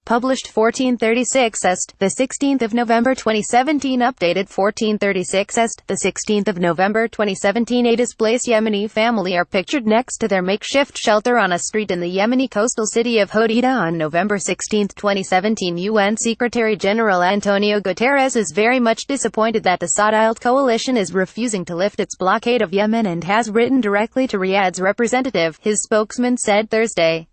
Published 1436 est, the 16th of November 2017. Updated 1436 est, the 16th of November 2017. A displaced Yemeni family are pictured next to their makeshift shelter on a street in the Yemeni coastal city of Hodeidah on November 16, 2017. UN Secretary-General Antonio Guterres is very much disappointed that the Saudiled coalition is refusing to lift its blockade of Yemen and has written directly to Riyadh's representative, his spokesman said Thursday.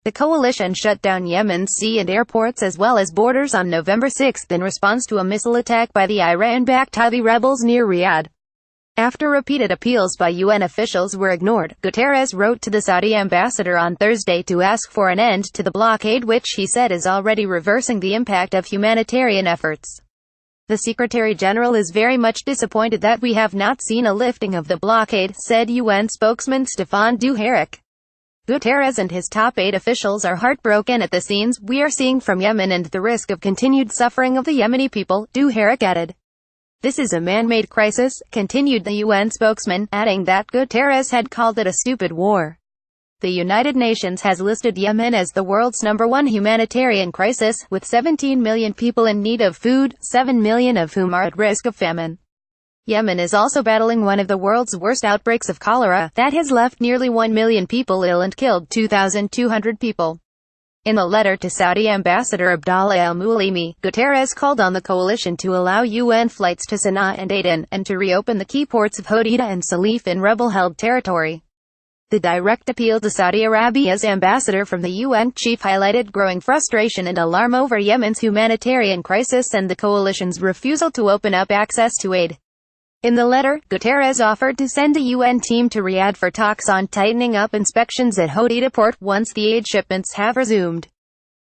The coalition shut down Yemen's sea and airports as well as borders on November 6 in response to a missile attack by the Iran-backed Houthi rebels near Riyadh. After repeated appeals by UN officials were ignored, Guterres wrote to the Saudi ambassador on Thursday to ask for an end to the blockade, which he said is already reversing the impact of humanitarian efforts. The Secretary-General is very much disappointed that we have not seen a lifting of the blockade, said UN spokesman Staffan Dujarric. Guterres and his top 8 officials are heartbroken at the scenes we are seeing from Yemen and the risk of continued suffering of the Yemeni people, Dujarric added. This is a man-made crisis, continued the UN spokesman, adding that Guterres had called it a stupid war. The United Nations has listed Yemen as the world's #1 humanitarian crisis, with 17 million people in need of food, 7 million of whom are at risk of famine. Yemen is also battling one of the world's worst outbreaks of cholera, that has left nearly 1 million people ill and killed 2,200 people. In a letter to Saudi Ambassador Abdallah al-Mualimi, Guterres called on the coalition to allow UN flights to Sana'a and Aden, and to reopen the key ports of Hodeidah and Salif in rebel-held territory. The direct appeal to Saudi Arabia's ambassador from the UN chief highlighted growing frustration and alarm over Yemen's humanitarian crisis and the coalition's refusal to open up access to aid. In the letter, Guterres offered to send a UN team to Riyadh for talks on tightening up inspections at Hodeidah port once the aid shipments have resumed.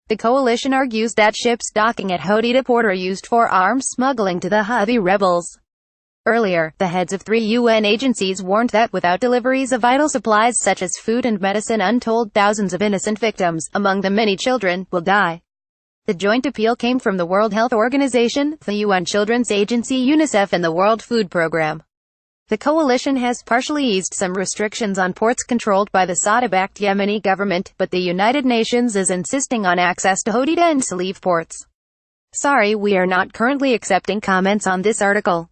The coalition argues that ships docking at Hodeidah port are used for arms smuggling to the Houthi rebels. Earlier, the heads of 3 UN agencies warned that without deliveries of vital supplies such as food and medicine, untold thousands of innocent victims, among them many children, will die. The joint appeal came from the World Health Organization, the UN Children's Agency UNICEF and the World Food Programme. The coalition has partially eased some restrictions on ports controlled by the Saudi-backed Yemeni government, but the United Nations is insisting on access to Hodeidah and Salif ports. Sorry, we are not currently accepting comments on this article.